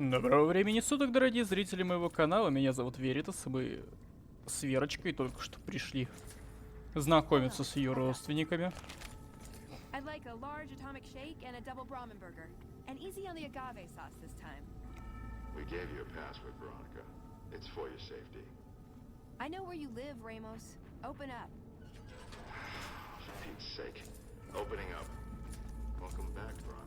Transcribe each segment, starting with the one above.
Доброго времени суток, дорогие зрители моего канала. Меня зовут Веритас, и мы с Верочкой только что пришли знакомиться с ее родственниками. I'd like a large atomic shake and a double Brahmin burger. And easy on the agave sauce this time. We gave you a password, Veronica. It's for your safety. I know where you live, Ramos. Open up. For Pete's sake. Opening up. Welcome back, Veronica.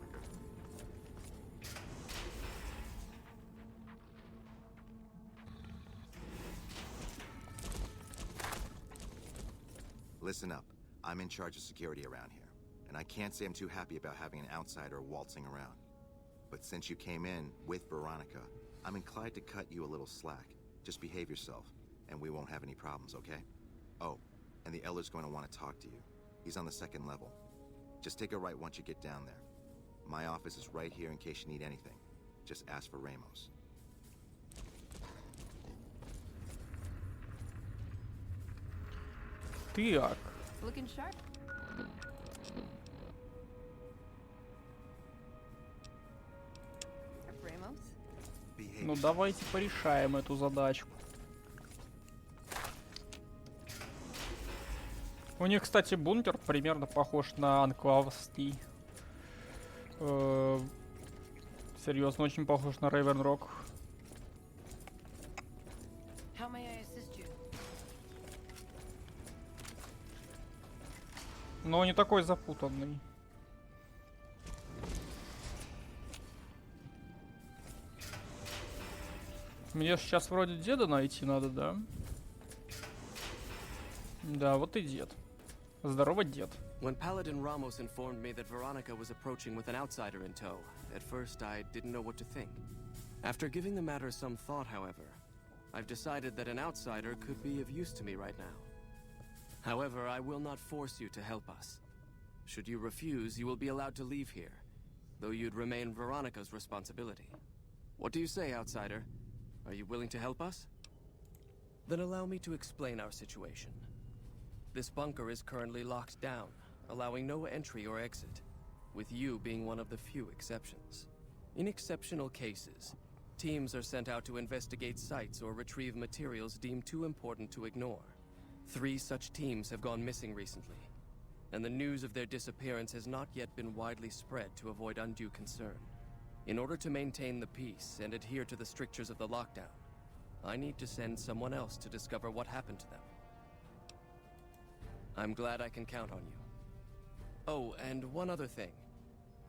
Listen up. I'm in charge of security around here, and I can't say I'm too happy about having an outsider waltzing around. But since you came in with Veronica, I'm inclined to cut you a little slack. Just behave yourself, and we won't have any problems, okay? Oh, and the Elder's going to want to talk to you. He's on the second level. Just take a right once you get down there. My office is right here in case you need anything. Just ask for Ramos. Так. Looking sharp. Ramos? Behave Ну yourself. давайте порешаем эту задачку. У них, кстати, бункер примерно похож на анклавский. Серьезно, очень похож на Рейвен Рок. How may I assist you? Но не такой запутанный. Мне сейчас вроде деда найти надо, да? Да, вот и дед. Здорово, дед. When Paladin Ramos informed me that Veronica was approaching with an outsider in tow, at first I didn't know what to think. After giving the matter some thought, however, I've decided that an outsider could be of use to me right now. However, I will not force you to help us. Should you refuse, you will be allowed to leave here, though you'd remain Veronica's responsibility. What do you say, outsider? Are you willing to help us? Then allow me to explain our situation. This bunker is currently locked down, allowing no entry or exit, with you being one of the few exceptions. In exceptional cases, teams are sent out to investigate sites or retrieve materials deemed too important to ignore. 3 such teams have gone missing recently, and the news of their disappearance has not yet been widely spread to avoid undue concern. In order to maintain the peace and adhere to the strictures of the lockdown, I need to send someone else to discover what happened to them. I'm glad I can count on you. Oh, and one other thing.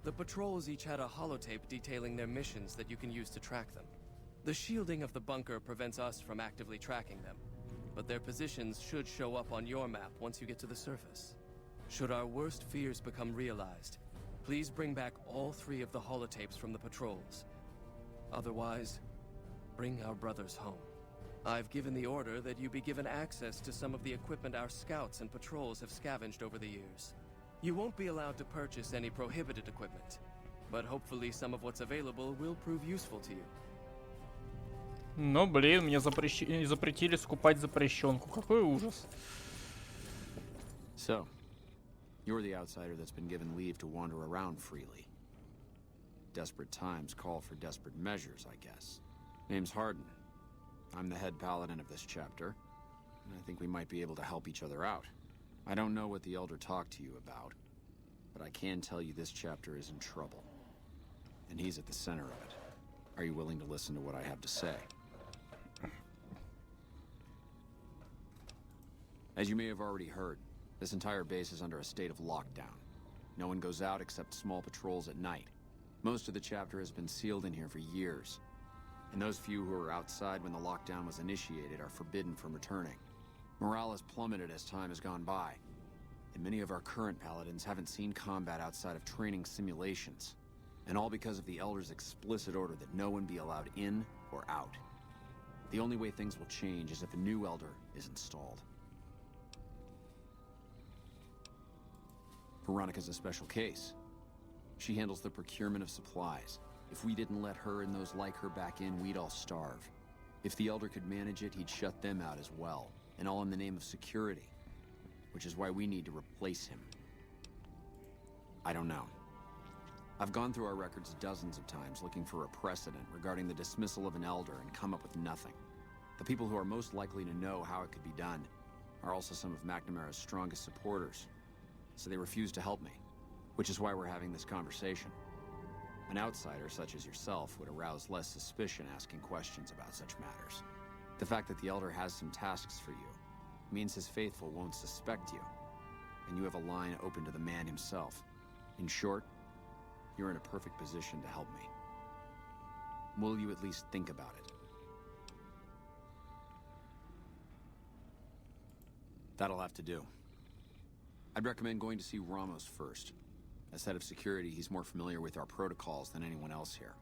The patrols each had a holotape detailing their missions that you can use to track them. The shielding of the bunker prevents us from actively tracking them, but their positions should show up on your map once you get to the surface. Should our worst fears become realized, please bring back all 3 of the holotapes from the patrols. Otherwise, bring our brothers home. I've given the order that you be given access to some of the equipment our scouts and patrols have scavenged over the years. You won't be allowed to purchase any prohibited equipment, but hopefully some of what's available will prove useful to you. Ну, блин, мне запретили скупать запрещенку. Какой ужас. So, you're the outsider that's been given leave to wander around freely. Desperate times call for desperate measures, I guess. Name's Hardin. I'm the head paladin of this chapter, and I think we might be able to help each other out. I don't know what the Elder talked to you about, but I can tell you this chapter is in trouble. And he's at the center of it. Are you willing to listen to what I have to say? As you may have already heard, this entire base is under a state of lockdown. No one goes out except small patrols at night. Most of the chapter has been sealed in here for years. And those few who were outside when the lockdown was initiated are forbidden from returning. Morale has plummeted as time has gone by, and many of our current paladins haven't seen combat outside of training simulations. And all because of the Elder's explicit order that no one be allowed in or out. The only way things will change is if a new Elder is installed. Veronica's a special case. She handles the procurement of supplies. If we didn't let her and those like her back in, we'd all starve. If the Elder could manage it, he'd shut them out as well. And all in the name of security. Which is why we need to replace him. I don't know. I've gone through our records dozens of times looking for a precedent regarding the dismissal of an elder and come up with nothing. The people who are most likely to know how it could be done are also some of McNamara's strongest supporters, so they refuse to help me, which is why we're having this conversation. An outsider such as yourself would arouse less suspicion asking questions about such matters. The fact that the elder has some tasks for you means his faithful won't suspect you, and you have a line open to the man himself. In short, you're in a perfect position to help me. Will you at least think about it? That'll have to do. I'd recommend going to see Ramos first. As head of security, he's more familiar with our protocols than anyone else here.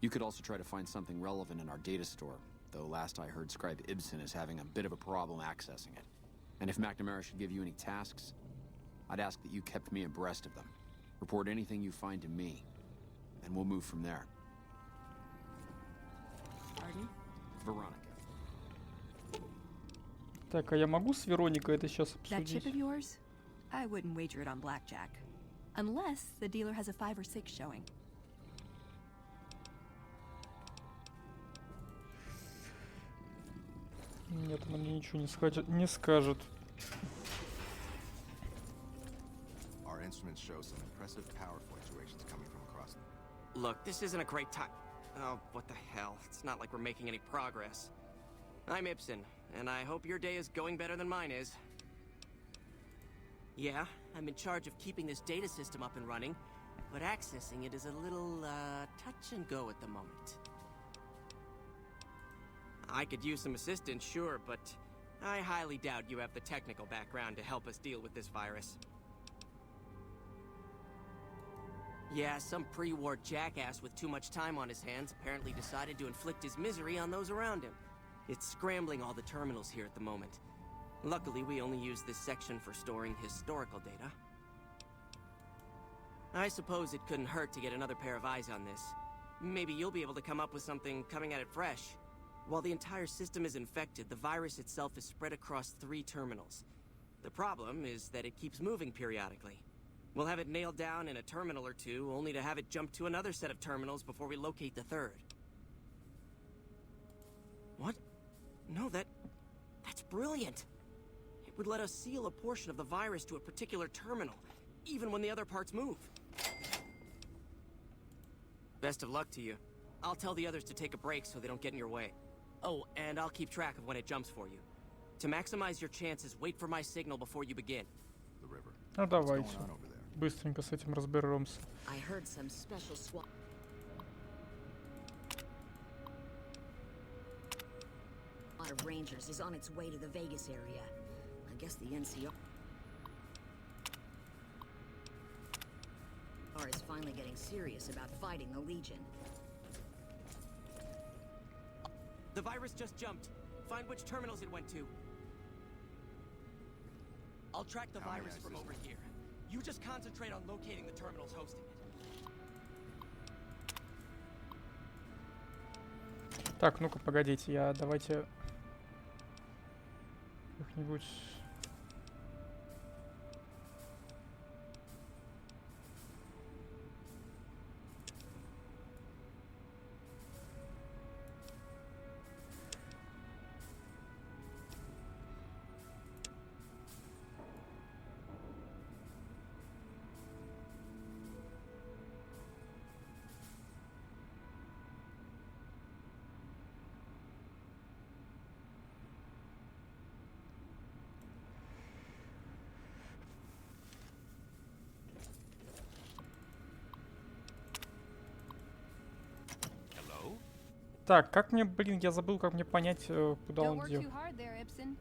You could also try to find something relevant in our data store, though last I heard Scribe Ibsen is having a bit of a problem accessing it. And if McNamara should give you any tasks, I'd ask that you kept me abreast of them. Report anything you find to me, and we'll move from there. Pardon? Veronica. Так, а я могу с Вероникой это сейчас That chip обсудить? of yours? I wouldn't wager it on blackjack. Unless the dealer has a 5 or 6 showing. Нет, она мне ничего не скажет. Our instruments show some impressive power fluctuations coming from across. Look, this isn't a great time. Oh, what the hell? It's not like we're making any progress. I'm Ibsen, and I hope your day is going better than mine is. Yeah, I'm in charge of keeping this data system up and running, but accessing it is a little, touch and go at the moment. I could use some assistance, sure, but I highly doubt you have the technical background to help us deal with this virus. Yeah, some pre-war jackass with too much time on his hands apparently decided to inflict his misery on those around him. It's scrambling all the terminals here at the moment. Luckily, we only use this section for storing historical data. I suppose it couldn't hurt to get another pair of eyes on this. Maybe you'll be able to come up with something coming at it fresh. While the entire system is infected, the virus itself is spread across 3 terminals. The problem is that it keeps moving periodically. We'll have it nailed down in a terminal or 2, only to have it jump to another set of terminals before we locate the 3rd. What? No, that's brilliant. It would let us seal a portion of the virus to a particular terminal, even when the other parts move. Best of luck to you. I'll tell the others to take a break so they don't get in your way. Oh, and I'll keep track of when it jumps for you. To maximize your chances, wait for my signal before you begin. The river. Ну What's давайте. going on over there? Быстренько с этим разберемся. I heard some special swap. A lot of Rangers is on its way to the Vegas area. I guess the NCR is finally getting serious about fighting the Legion. The virus just jumped. Find which terminals it went to. I'll track the How many virus eyes from is over it? here. You just concentrate on locating the terminals hosting it. Так, ну-ка, погодите, давайте как-нибудь... Так, как мне, блин, я забыл, как мне понять, куда Don't он work дел. too hard there, Ibsen.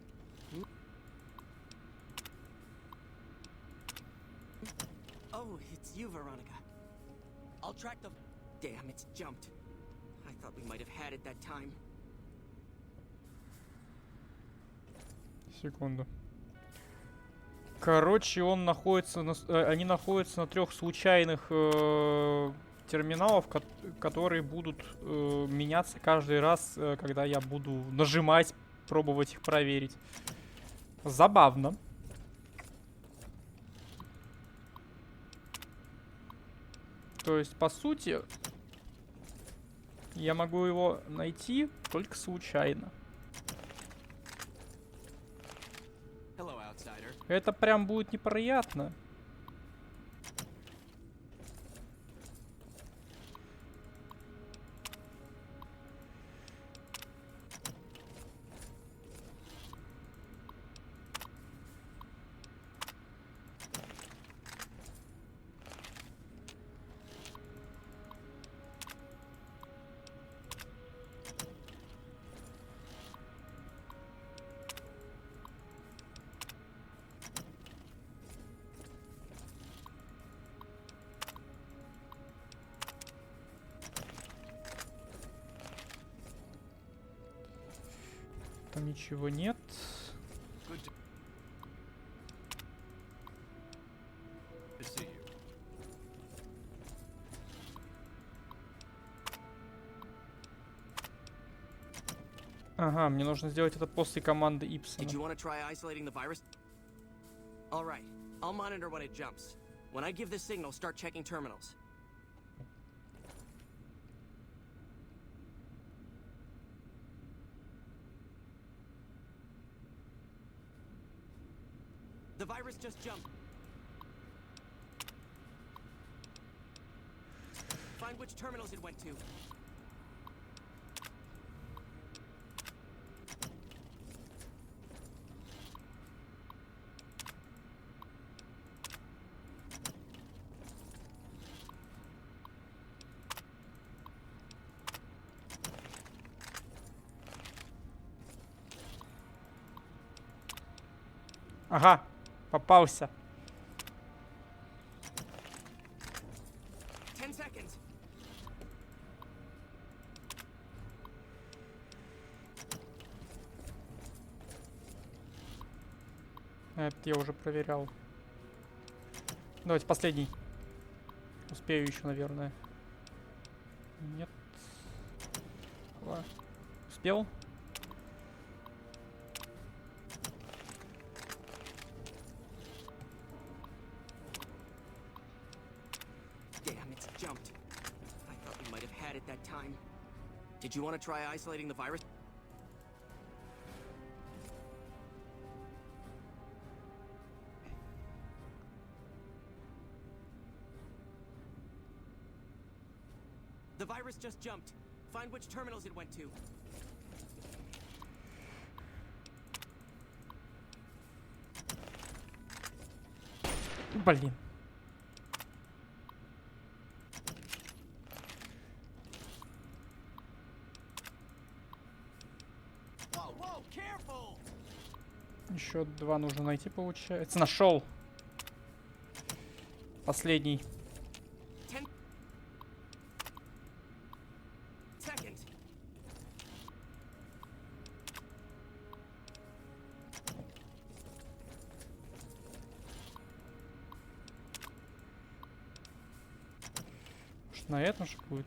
Oh, it's you, Veronica. I'll track the... Damn, it's jumped. I thought we might have had it that time. Секунду. Короче, он находится они находятся на 3 случайных терминалов, которые будут меняться каждый раз, когда я буду нажимать, пробовать их проверить. Забавно. То есть, по сути, я могу его найти только случайно. Hello, outsider. Это прям будет неприятно. Там ничего нет. Good to see you. Ага, мне нужно сделать это после команды Did you Ипсона. want to try isolating the virus? All right. I'll monitor when it jumps. When I give the signal, start checking terminals. The virus just jumped. Find which terminals it went to. Ага, попался. 10 seconds. Это я уже проверял. Давайте последний. Успею еще, наверное. Нет. Успел? Damn, it's jumped. I thought we might have had it that time. Did you want to try isolating the virus? The virus just jumped. Find which terminals it went to. Блин. Whoa, whoa, careful! Еще два нужно найти, получается. Нашел. Последний. 10 seconds. Может, на этом же будет?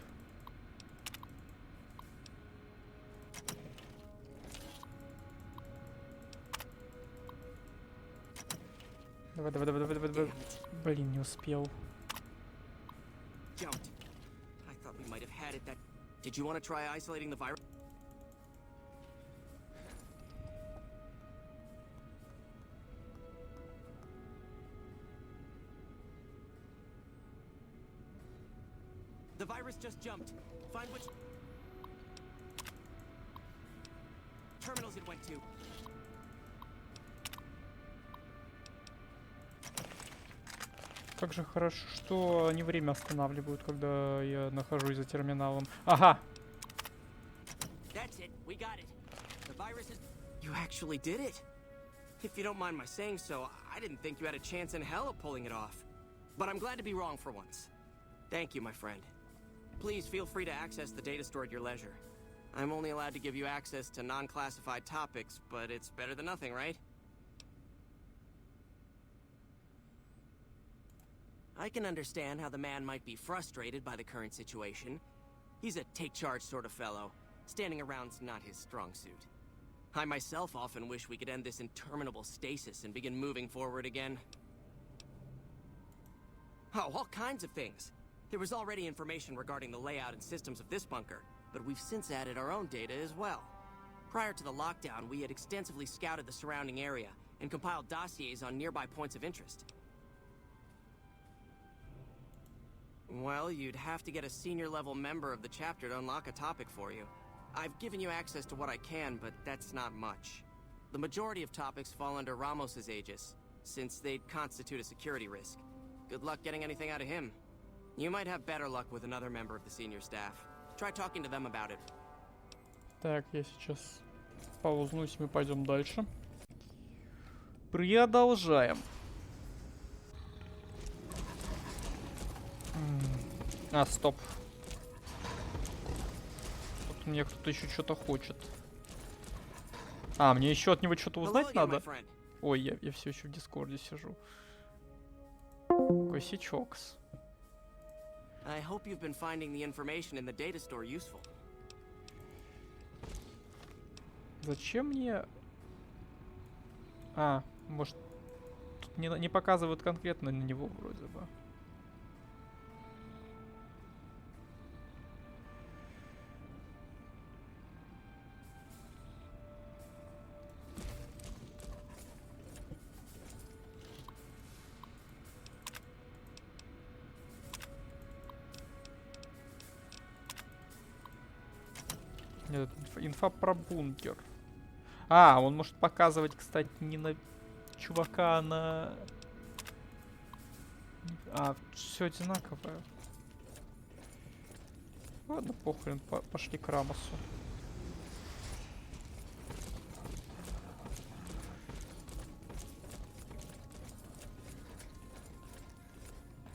Давай, давай, давай, давай, давай, давай. Блин, не успел. Jumped. I thought we might have had it that. Did you want to try isolating the virus? The virus just jumped. Find which terminals it went to. Как же хорошо, что они время останавливают, когда я нахожусь за терминалом. Ага. That's it. We got it. The virus is. You actually did it. If you don't mind my saying so, I didn't think you had a chance in hell of pulling it off. But I'm glad to be wrong for once. Thank you, my friend. Please feel free to access the data store at your leisure. I'm only allowed to give you access to non-classified topics, but it's better than nothing, right? I can understand how the man might be frustrated by the current situation. He's a take-charge sort of fellow. Standing around's not his strong suit. I myself often wish we could end this interminable stasis and begin moving forward again. Oh, all kinds of things. There was already information regarding the layout and systems of this bunker, but we've since added our own data as well. Prior to the lockdown, we had extensively scouted the surrounding area and compiled dossiers on nearby points of interest. Well, you'd have to get a senior-level member of the chapter to unlock a topic for you. I've given you access to what I can, but that's not much. The majority of topics fall under Ramos's aegis, since they'd constitute a security risk. Good luck getting anything out of him. You might have better luck with another member of the senior staff. Try talking to them about it. Так, я сейчас паузнусь, мы пойдем дальше. Продолжаем. А, стоп. Тут мне кто-то еще что-то хочет. А, мне еще от него что-то узнать надо? Ой, я все еще в Дискорде сижу. Косячокс. I hope you've been finding the information in the data store useful. Зачем мне... А, может... Тут не показывают конкретно на него вроде бы. Нет, инфа про бункер. А, он может показывать, кстати, не на чувака, а на... А, все одинаковое. Ладно, похрен, пошли к Рамосу.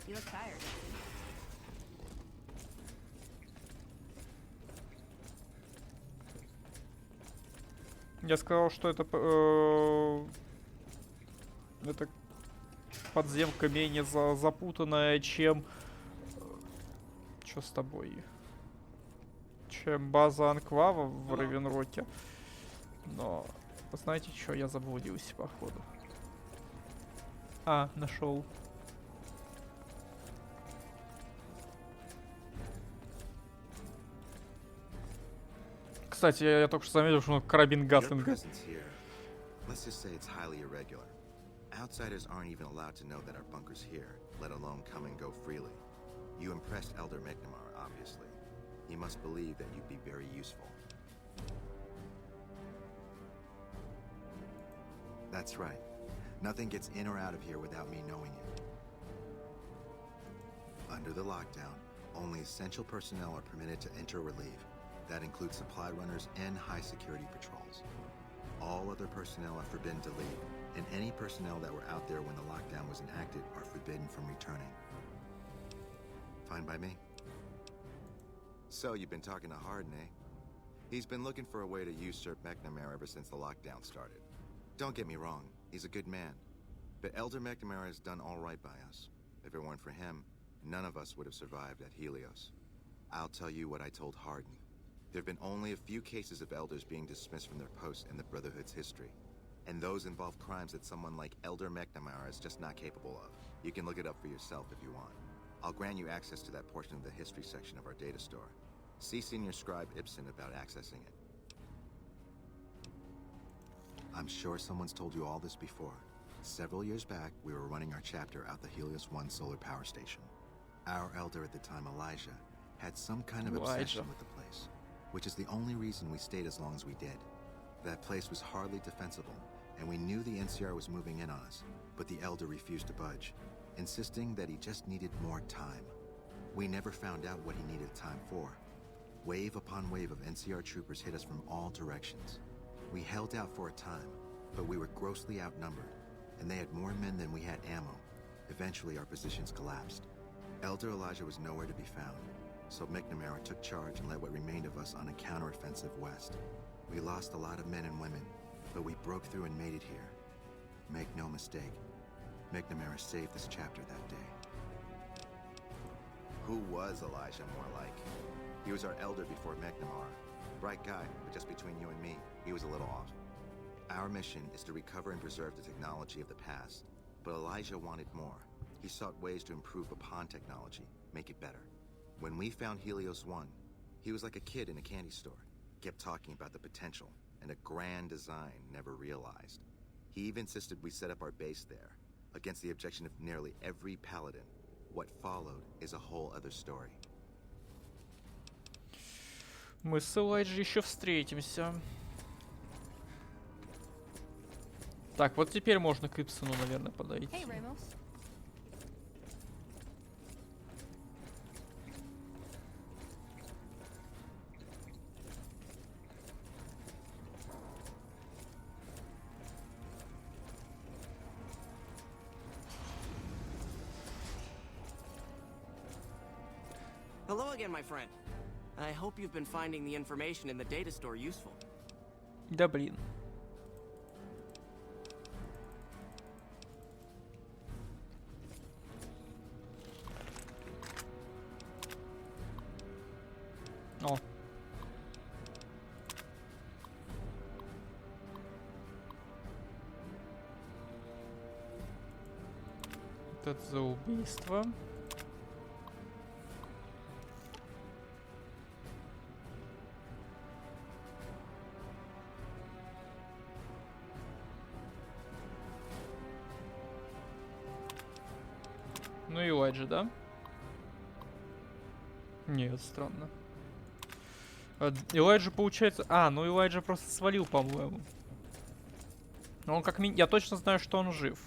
You look tired. Я сказал, что это подземка менее запутанная, чем... Что с тобой? Чем база Анклава в Ревенроке. Но, знаете что, я заблудился, походу. А, нашел. Кстати, я только что заметил, что карабин Гатлинга. Let's just say it's highly irregular. Outsiders aren't even allowed to know that our bunker's here, let alone come and go freely. You impressed Elder McNamara, obviously. He must believe that you'd be very useful. That's right. Nothing gets in or out of here without me knowing it. Under the lockdown, only essential personnel are permitted to enter or leave. That includes supply runners and high-security patrols. All other personnel are forbidden to leave, and any personnel that were out there when the lockdown was enacted are forbidden from returning. Fine by me? So, you've been talking to Harden, eh? He's been looking for a way to usurp McNamara ever since the lockdown started. Don't get me wrong, he's a good man. But Elder McNamara has done all right by us. If it weren't for him, none of us would have survived at Helios. I'll tell you what I told Harden. There have been only a few cases of elders being dismissed from their posts in the Brotherhood's history. And those involve crimes that someone like Elder McNamara is just not capable of. You can look it up for yourself if you want. I'll grant you access to that portion of the history section of our data store. See Senior Scribe Ibsen about accessing it. I'm sure someone's told you all this before. Several years back, we were running our chapter out the Helios 1 solar power station. Our elder at the time, Elijah, had some kind of obsession with the place, which is the only reason we stayed as long as we did. That place was hardly defensible, and we knew the NCR was moving in on us, but the elder refused to budge, insisting that he just needed more time. We never found out what he needed time for. Wave upon wave of NCR troopers hit us from all directions. We held out for a time, but we were grossly outnumbered, and they had more men than we had ammo. Eventually, our positions collapsed. Elder Elijah was nowhere to be found, so McNamara took charge and led what remained of us on a counteroffensive west. We lost a lot of men and women, but we broke through and made it here. Make no mistake, McNamara saved this chapter that day. Who was Elijah more like? He was our elder before McNamara. Bright guy, but just between you and me, he was a little off. Our mission is to recover and preserve the technology of the past, but Elijah wanted more. He sought ways to improve upon technology, make it better. When we found Helios 1, he was like a kid in a candy store. Kept talking about the potential and a grand design never realized. He even insisted we set up our base there, against the objection of nearly every paladin. What followed is a whole other story. Мы с Элайджей еще встретимся. Так, вот теперь можно к Ипсону, наверное, подойти. Hey, Ramos. Hello again, my friend. I hope you've been finding the information in the data store useful. Да блин. О. Это за убийство. Ну и Элайджа, да? Нет, странно. Элайджа получается... А, ну Элайджа просто свалил, по-моему. Но он как минимум... Я точно знаю, что он жив.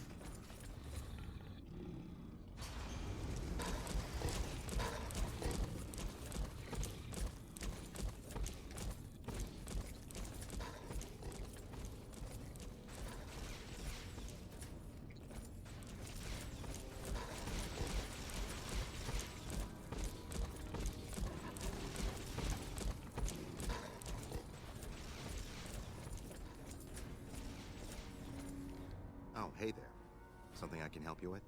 Oh, hey there. Something I can help you with?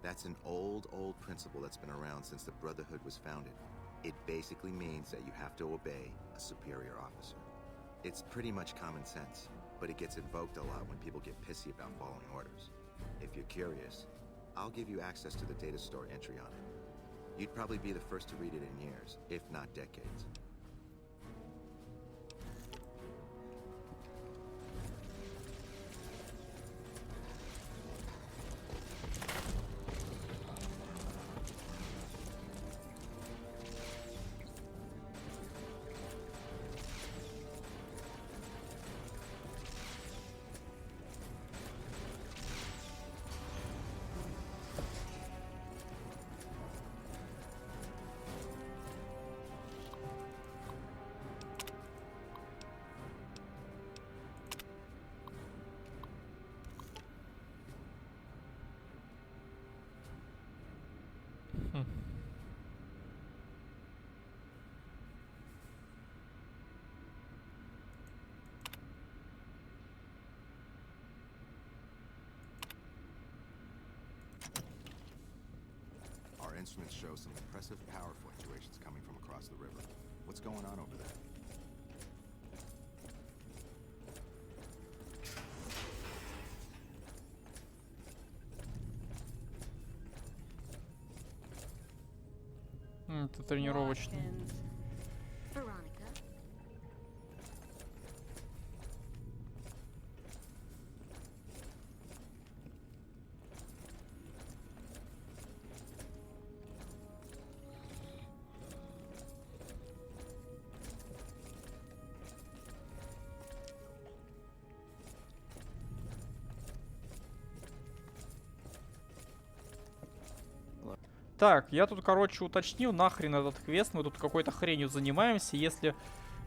That's an old principle that's been around since the Brotherhood was founded. It basically means that you have to obey a superior officer. It's pretty much common sense, but it gets invoked a lot when people get pissy about following orders. If you're curious, I'll give you access to the data store entry on it. You'd probably be the first to read it in years, if not decades. Our instruments show some impressive power fluctuations coming from across the river. What's going on over there? Это тренировочный. Veronica. Так, я тут, короче, уточнил, нахрен этот квест, мы тут какой-то хренью занимаемся. Если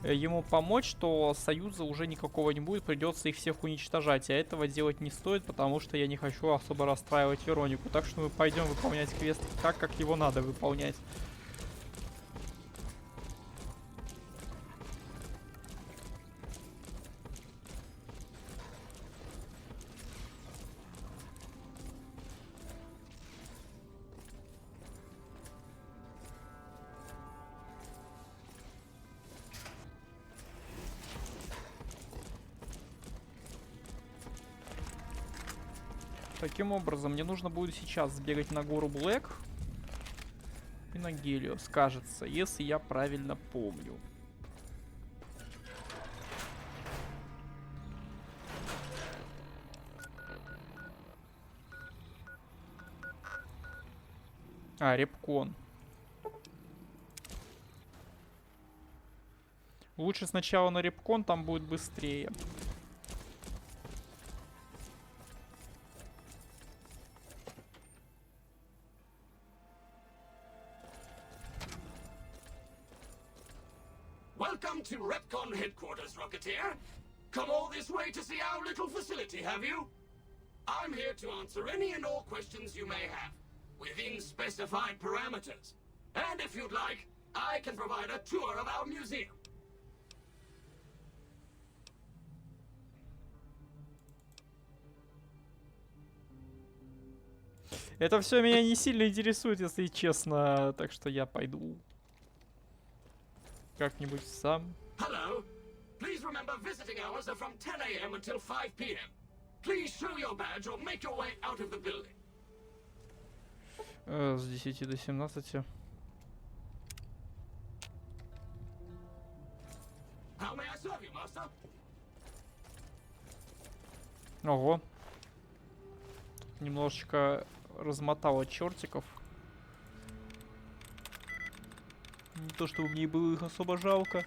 ему помочь, то союза уже никакого не будет, придется их всех уничтожать. А этого делать не стоит, потому что я не хочу особо расстраивать Веронику. Так что мы пойдем выполнять квест так, как его надо выполнять. Таким образом, мне нужно будет сейчас сбегать на гору Блэк и на Гелиос, кажется, если я правильно помню. А, Репкон. Лучше сначала на Репкон, там будет быстрее. Welcome to Repcon headquarters, Rocketeer. Come all this way to see our little facility, have you? I'm here to answer any and all questions you may have, within specified parameters. And if you'd like, I can provide a tour of our museum. Это все меня не сильно интересует, если честно, так что я пойду как-нибудь сам. Hello. Please remember visiting hours are from 10 a.m. until 5 p.m. Please show your badge or make your way out of the building. С 10 до 17. How may I serve you, master? Ого. Тут немножечко размотало чертиков. Не то, чтобы мне было их особо жалко.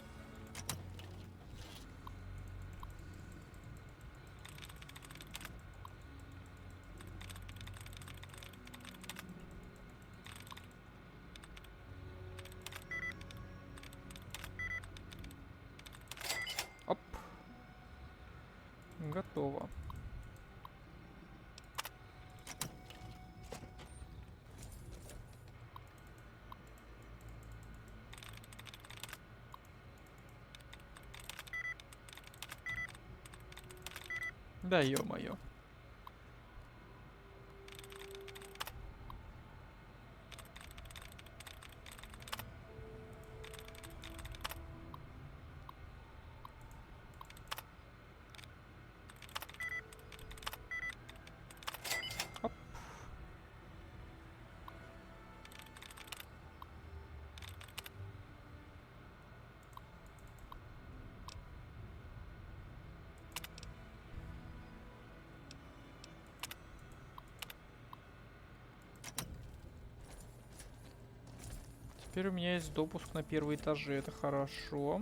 Оп. Готово. Да ё-моё. Оп. Теперь у меня есть допуск на первые этажи, это хорошо.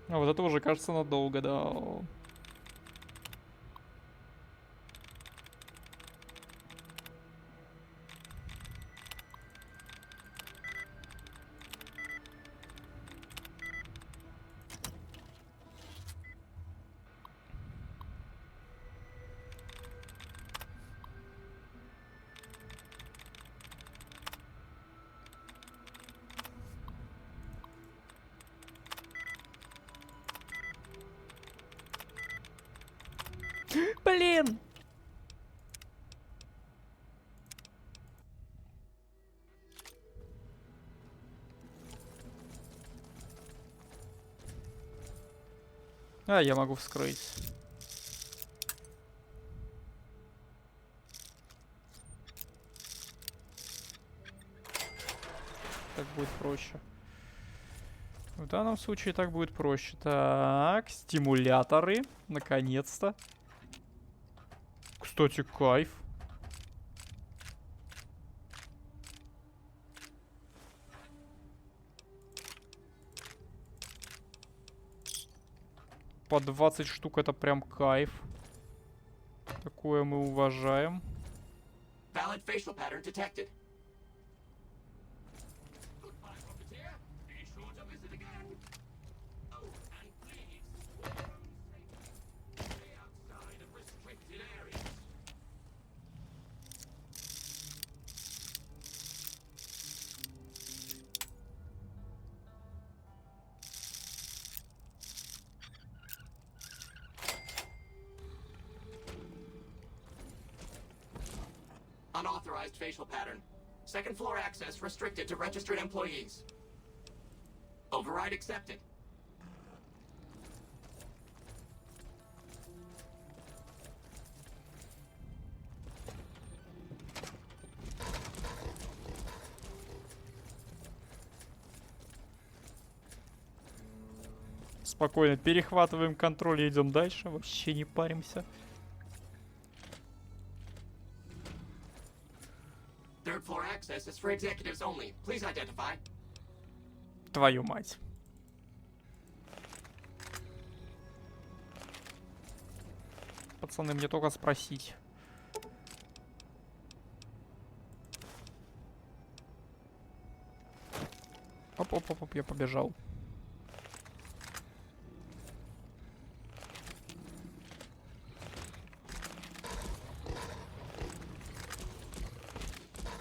А вот это уже кажется надолго, да. Блин! А, я могу вскрыть. Так будет проще. В данном случае так будет проще. Так, стимуляторы. Наконец-то. Кстати, кайф. По 20 штук это прям кайф. Такое мы уважаем. Valid facial pattern detected. Goodbye, Rocketeer. Be sure to visit again. Oh, and please, for your own safety, stay outside of restricted areas. unauthorized facial pattern. Second floor access restricted to registered employees. Override accepted. Спокойно, перехватываем контроль и идем дальше. Вообще не паримся. Third floor access is for executives only. Please identify. Твою мать. Пацаны, мне только спросить. Оп, я побежал.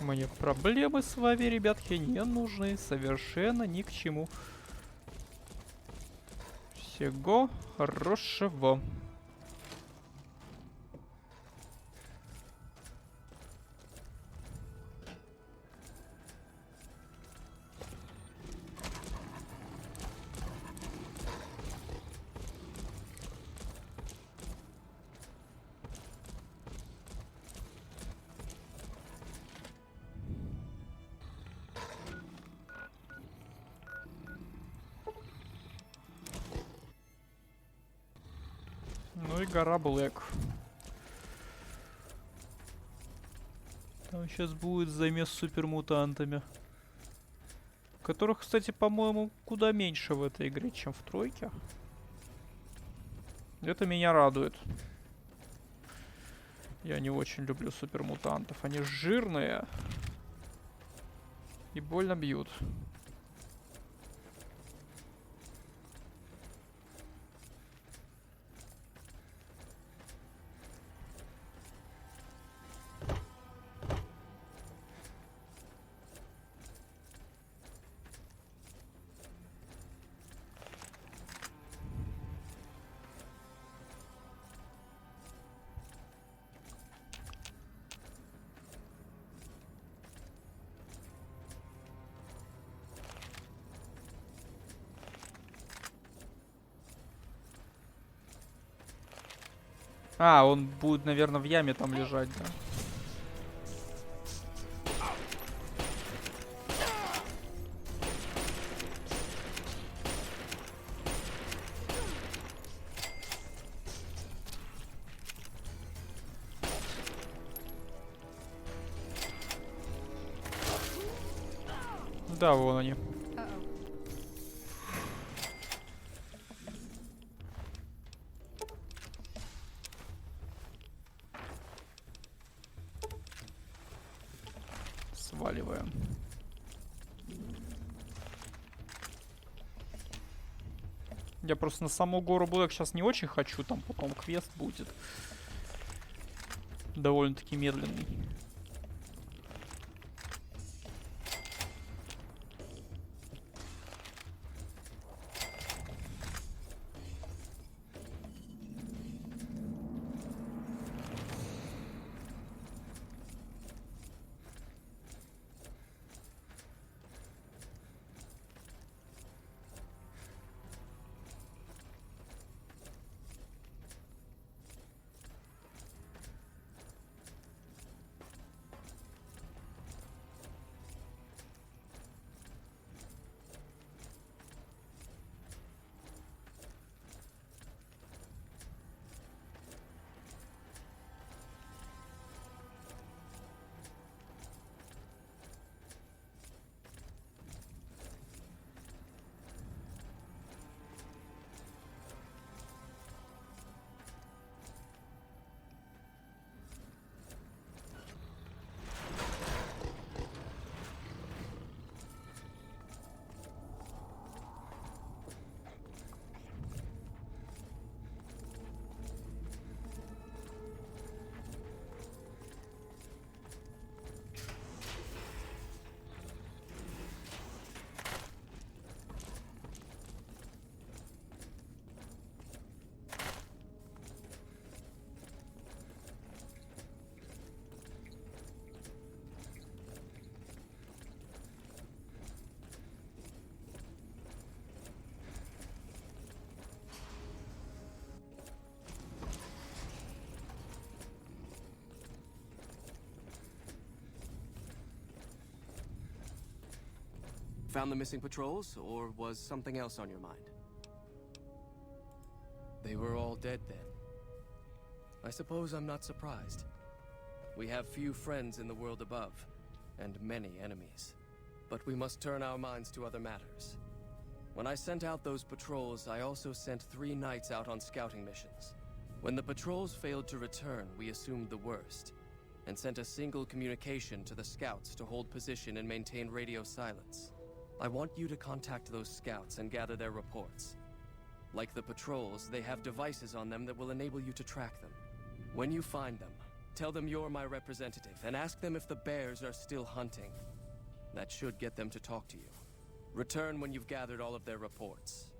Мне проблемы с вами, ребятки, не нужны совершенно ни к чему. Всего хорошего. Ну и гора Блэк. Там сейчас будет замес с супермутантами. Которых, кстати, по-моему, куда меньше в этой игре, чем в тройке. Это меня радует. Я не очень люблю супермутантов. Они жирные. И больно бьют. А, он будет, наверное, в яме там лежать, да? Да, вон они. Сваливаем. Я просто на саму гору Блэк сейчас не очень хочу, там потом квест будет. Довольно-таки медленный. found the missing patrols, or was something else on your mind? They were all dead then. I suppose I'm not surprised. We have few friends in the world above, and many enemies. But we must turn our minds to other matters. When I sent out those patrols, I also sent 3 knights out on scouting missions. When the patrols failed to return, we assumed the worst, and sent a single communication to the scouts to hold position and maintain radio silence. I want you to contact those scouts and gather their reports. Like the patrols, they have devices on them that will enable you to track them. When you find them, tell them you're my representative and ask them if the bears are still hunting. That should get them to talk to you. Return when you've gathered all of their reports.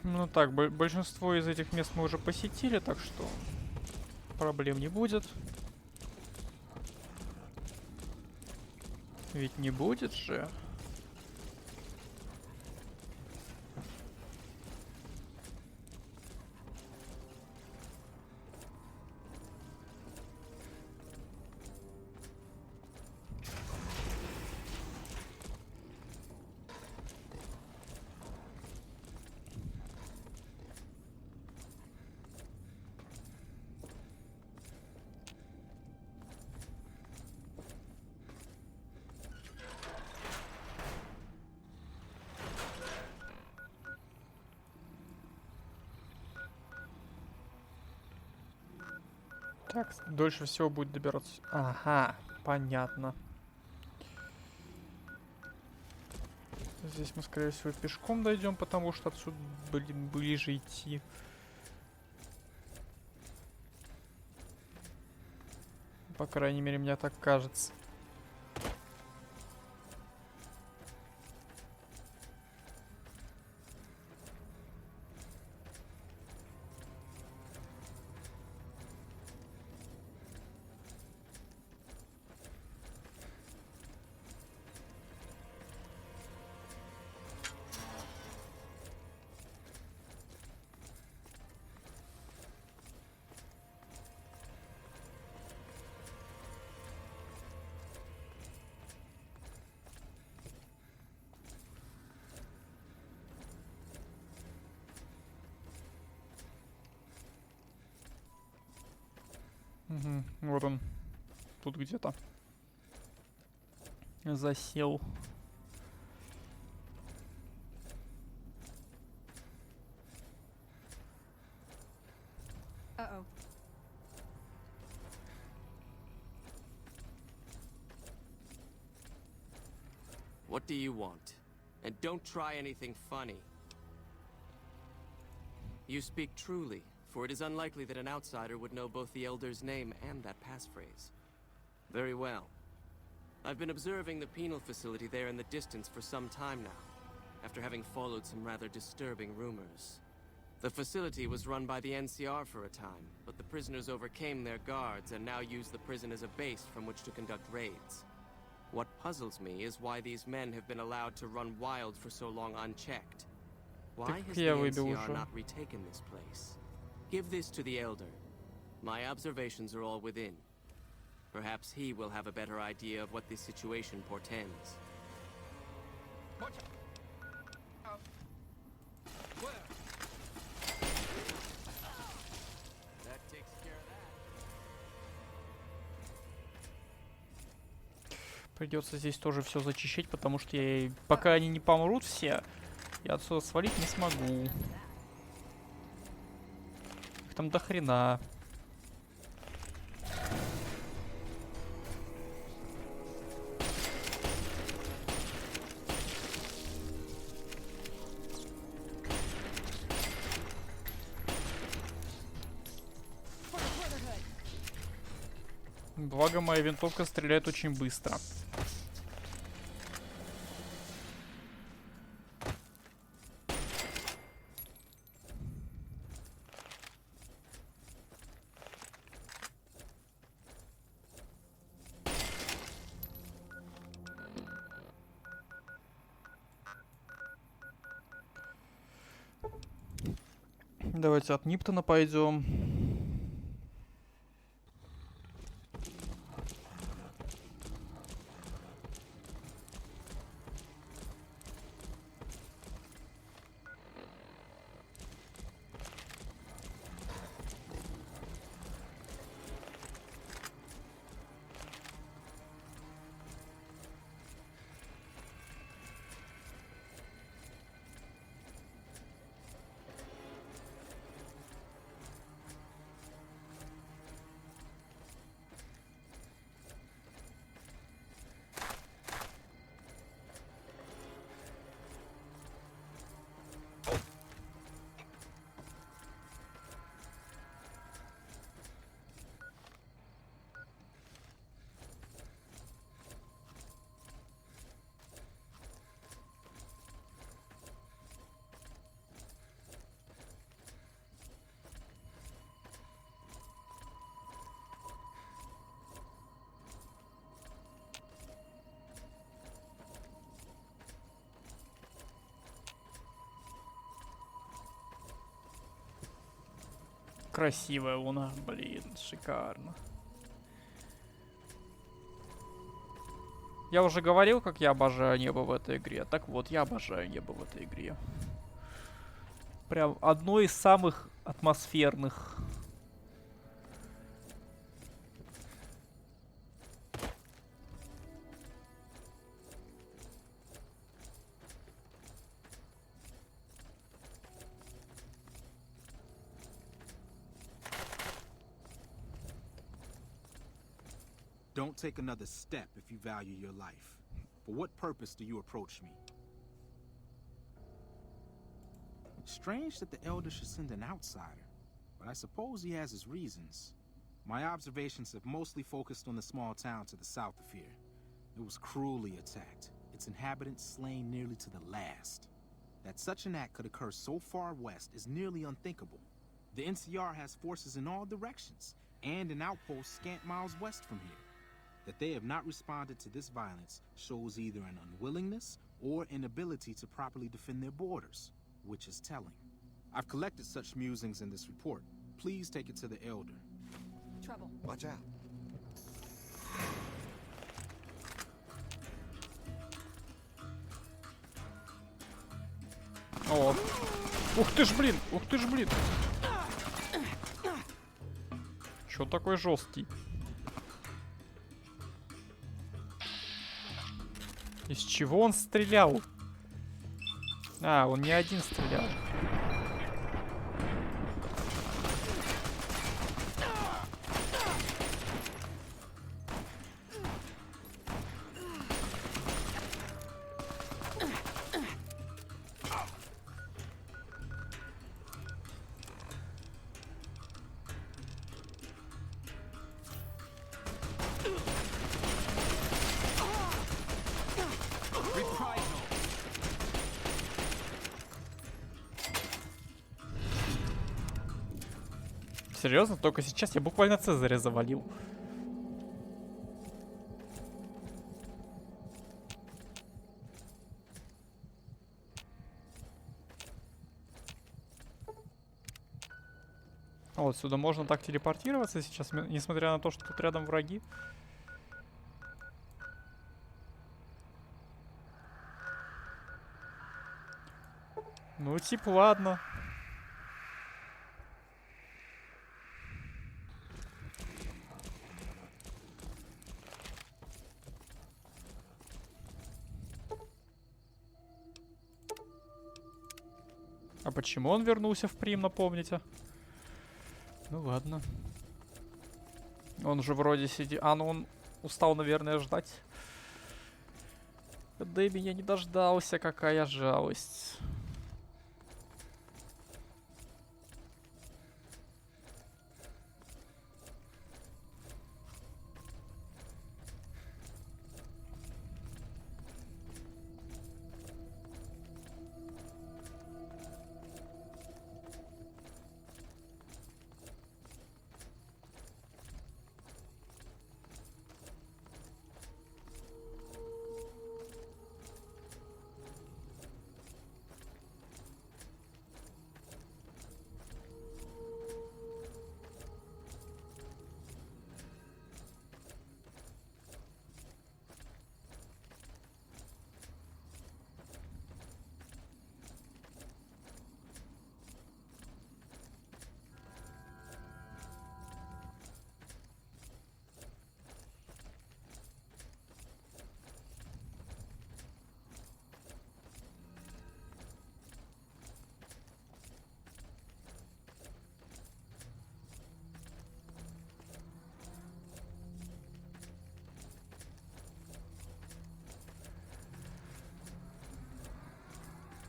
Ну так, большинство из этих мест мы уже посетили, так что проблем не будет. Ведь не будет же. Так, дольше всего будет добираться. Ага, понятно. Здесь мы, скорее всего, пешком дойдем, потому что отсюда, блин, ближе идти. По крайней мере, мне так кажется. Угу, вот он. Тут где-то. Засел. Uh-oh. What do you want? And don't try anything funny. You speak truly, for it is unlikely that an outsider would know both the Elder's name and that passphrase. Very well. I've been observing the penal facility there in the distance for some time now, after having followed some rather disturbing rumors. The facility was run by the NCR for a time, but the prisoners overcame their guards and now use the prison as a base from which to conduct raids. What puzzles me is why these men have been allowed to run wild for so long unchecked. Why has the NCR not retaken this place? Give this to the Elder. My observations are all within. Perhaps he will have a better idea of what this situation portends. That takes care of that. Придется здесь тоже все зачищать, потому что пока они не помрут все, я отсюда свалить не смогу. Их там до хрена. Благо, моя винтовка стреляет очень быстро. Давайте от Ниптона пойдем. Красивая луна, блин, шикарно. Я уже говорил, как я обожаю небо в этой игре. Так вот, я обожаю небо в этой игре. Прям одно из самых атмосферных. Don't take another step if you value your life. For what purpose do you approach me? Strange that the Elder should send an outsider, but I suppose he has his reasons. My observations have mostly focused on the small town to the south of here. It was cruelly attacked, its inhabitants slain nearly to the last. That such an act could occur so far west is nearly unthinkable. The NCR has forces in all directions, and an outpost scant miles west from here. That they have not responded to this violence shows either an unwillingness or inability to properly defend their borders, which is telling. I've collected such musings in this report. Please take it to the Elder. Trouble. Watch out. О. Ух ты ж, блин! Ух ты ж, блин! Чё такой жесткий? Из чего он стрелял? А, он не один стрелял. Серьезно? Только сейчас я буквально Цезаря завалил. Вот сюда можно так телепортироваться сейчас, несмотря на то, что тут рядом враги. Ну, типа, ладно. А почему он вернулся в Прим, напомните? Ну ладно. Он же вроде сидит... А, ну он устал, наверное, ждать. Да и меня не дождался, какая жалость.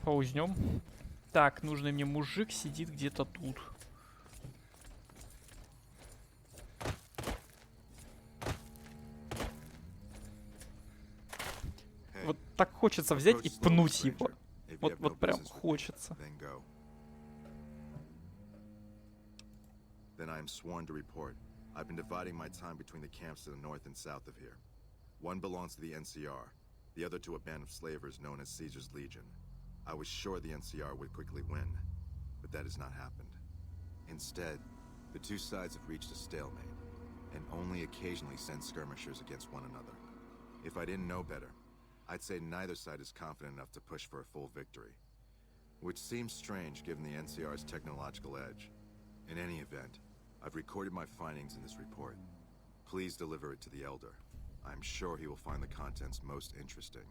Паузнем. Так, нужный мне мужик сидит где-то тут. Вот так хочется взять и пнуть его. Вот прям хочется. Then I am sworn to report. I've been dividing my time between the camps to the north and south of here. One belongs to the NCR, the other to a band of slavers known as Caesar's Legion. I was sure the NCR would quickly win, but that has not happened. Instead, the two sides have reached a stalemate, and only occasionally send skirmishers against one another. If I didn't know better, I'd say neither side is confident enough to push for a full victory. Which seems strange given the NCR's technological edge. In any event, I've recorded my findings in this report. Please deliver it to the Elder. I'm sure he will find the contents most interesting.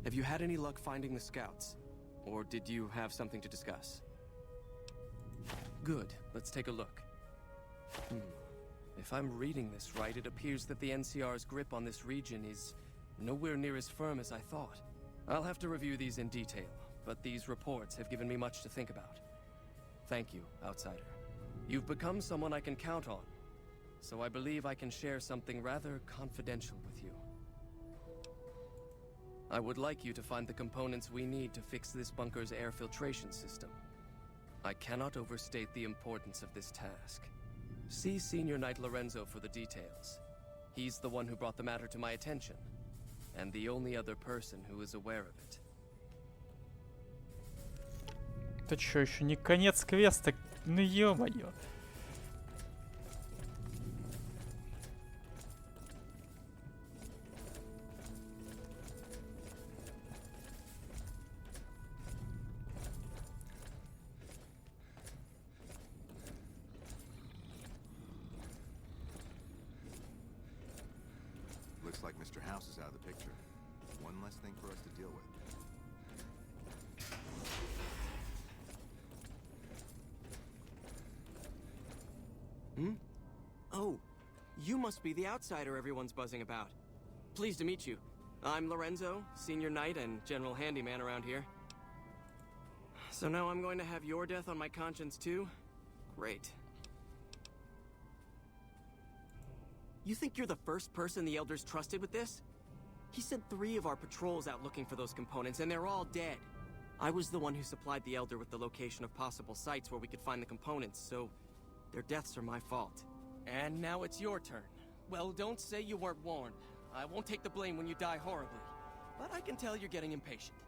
Have you had any luck finding the scouts? Or did you have something to discuss? Good. Let's take a look. If I'm reading this right, it appears that the NCR's grip on this region is nowhere near as firm as I thought. I'll have to review these in detail, but these reports have given me much to think about. Thank you, Outsider. You've become someone I can count on, so I believe I can share something rather confidential with you. I would like you to find the components we need to fix this bunker's air filtration system. I cannot overstate the importance of this task. See Senior Knight Lorenzo for the details. He's the one who brought the matter to my attention, and the only other person who is aware of it. Это что, еще не конец квеста? Ну ё-моё. Looks like Mr. House is out of the picture. One less thing for us to deal with. Oh, you must be the outsider everyone's buzzing about. Pleased to meet you. I'm Lorenzo, Senior Knight and General Handyman around here. So now I'm going to have your death on my conscience too? Great. You think you're the first person the Elders trusted with this? He sent 3 of our patrols out looking for those components, and they're all dead. I was the one who supplied the Elder with the location of possible sites where we could find the components, so their deaths are my fault. And now it's your turn. Well, don't say you weren't warned. I won't take the blame when you die horribly. But I can tell you're getting impatient.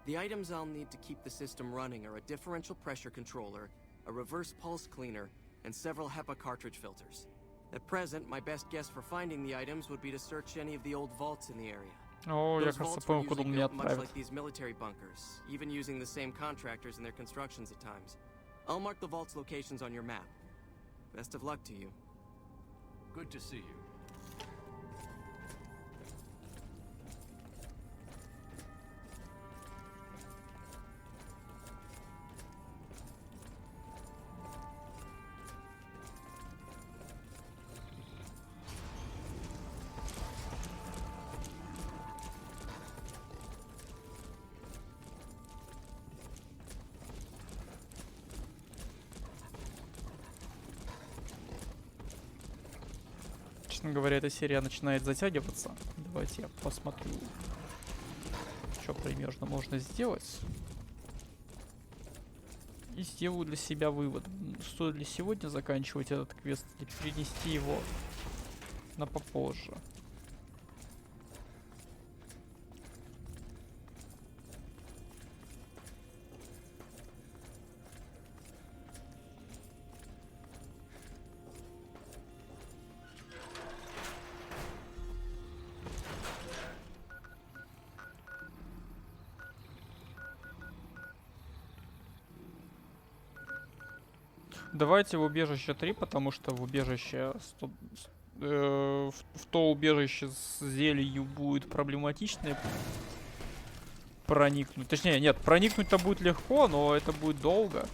The items I'll need to keep the system running are a differential pressure controller, a reverse pulse cleaner, and several HEPA cartridge filters. At present, my best guess for finding the items would be to search any of the old vaults in the area. О, я, Those кажется, vaults were понял, куда он usually меня built much отправит. like these military bunkers, even using the same contractors in their constructions at times. I'll mark the vault's locations on your map. Best of luck to you. Good to see you. честно говоря, эта серия начинает затягиваться. Давайте я посмотрю, что примерно можно сделать. И сделаю для себя вывод. Стоит ли сегодня заканчивать этот квест или перенести его на попозже. Давайте в убежище 3, потому что в убежище в то убежище с зелью будет проблематично проникнуть. Точнее, нет, проникнуть-то будет легко, но это будет долго.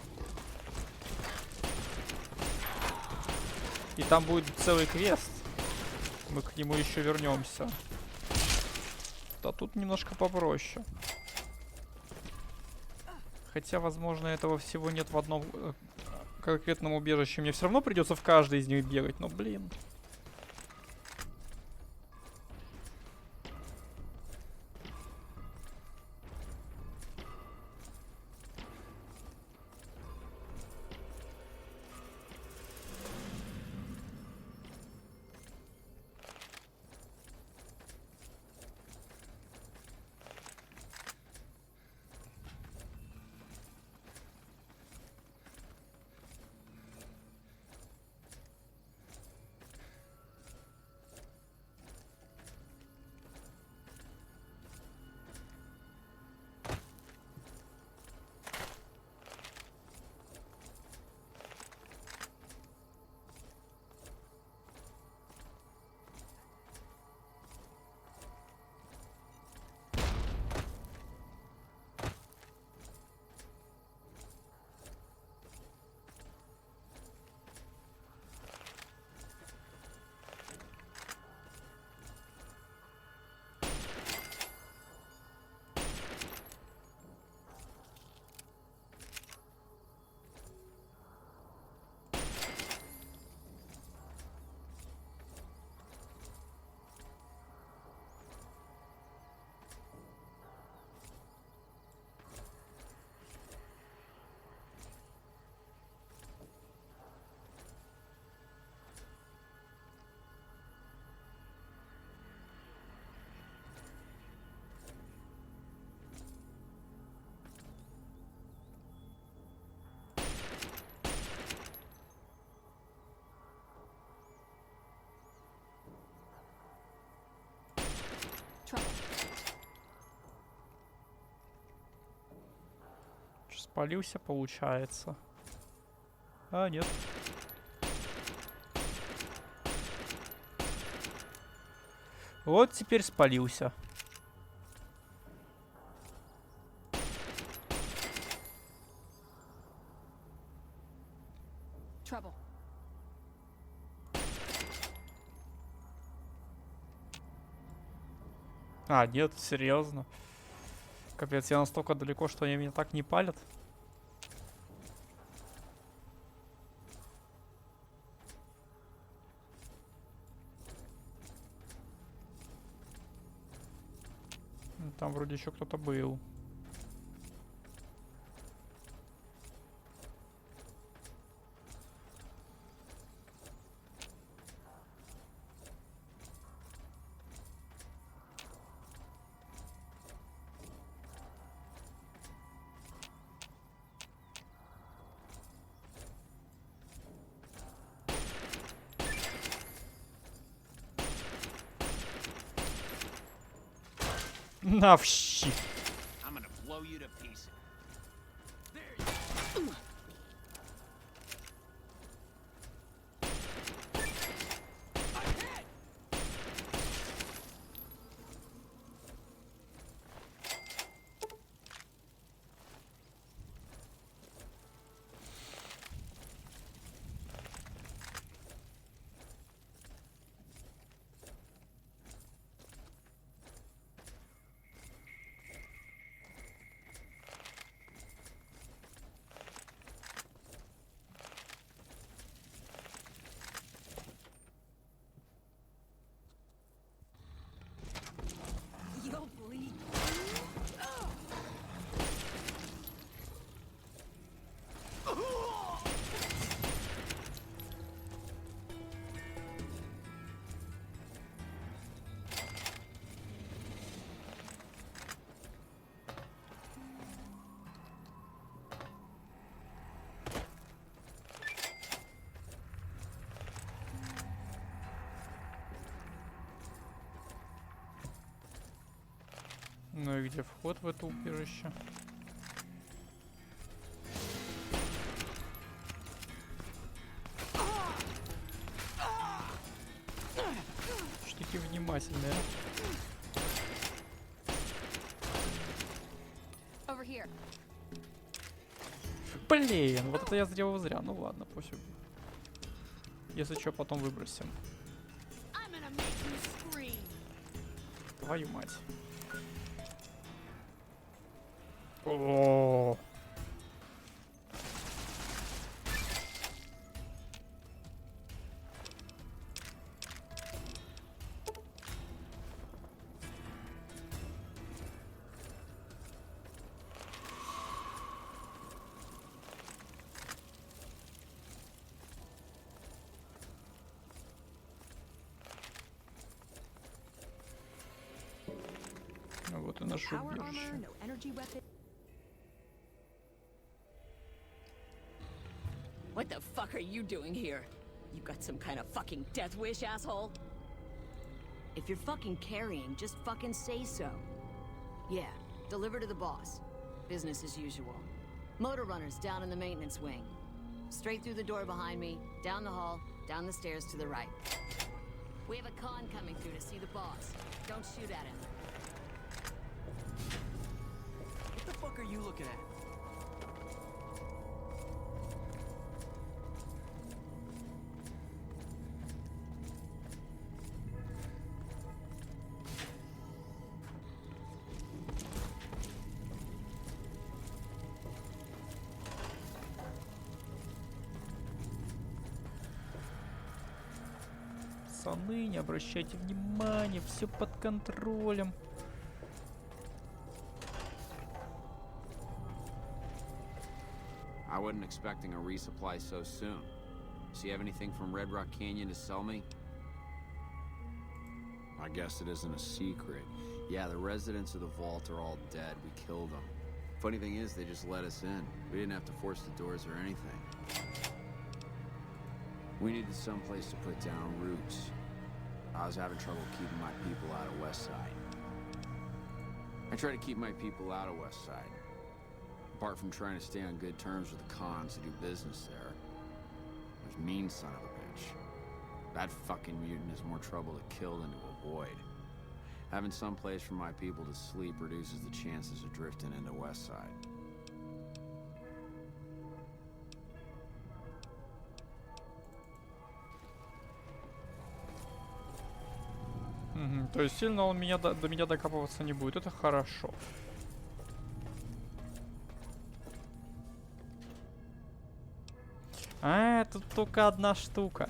И там будет целый квест. Мы к нему еще вернемся. А тут немножко попроще. Хотя, возможно, этого всего нет в одном конкретном убежище. Мне все равно придется в каждой из них бегать, но блин. Спалился, получается. А, нет. Вот теперь спалился. Trouble. А, нет, серьезно. Капец, я настолько далеко, что они меня так не палят. Там вроде еще кто-то был. На в щи. Ну и где вход в это убежище? Что такие внимательные? Over here. Блин, вот это я сделал зря. Ну ладно, пофиг. Если что, потом выбросим. I'm gonna make you scream. Твою мать. О. Вот и наше Power armor, убежище. no energy weapon. What the fuck are you doing here? You got some kind of fucking death wish, asshole? If you're fucking carrying, just fucking say so. Yeah, deliver to the boss. Business as usual. Motor runners down in the maintenance wing. Straight through the door behind me, down the hall, down the stairs to the right. We have a con coming through to see the boss. Don't shoot at him. What the fuck are you looking at? Пацаны, не обращайте внимания, все под контролем. I wasn't expecting a resupply so soon. So you have anything from Red Rock Canyon to sell me? I guess it isn't a secret. Yeah, the residents of the vault are all dead. We killed them. Funny thing is, they just let us in. We didn't have to force the doors or anything. We needed someplace to put down roots. I was having trouble keeping my people out of West Side. I try to keep my people out of West Side. Apart from trying to stay on good terms with the cons who do business there. There's mean son of a bitch. That fucking mutant is more trouble to kill than to avoid. Having some place for my people to sleep reduces the chances of drifting into West Side. То есть сильно он меня до меня докапываться не будет. Это хорошо. А, тут только одна штука.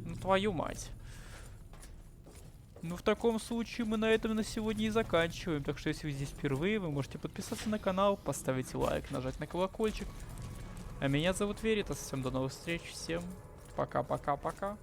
Ну твою мать. Ну в таком случае мы на этом на сегодня и заканчиваем. Так что если вы здесь впервые, вы можете подписаться на канал, поставить лайк, нажать на колокольчик. А меня зовут Веритас. Всем до новых встреч. Всем пока-пока-пока.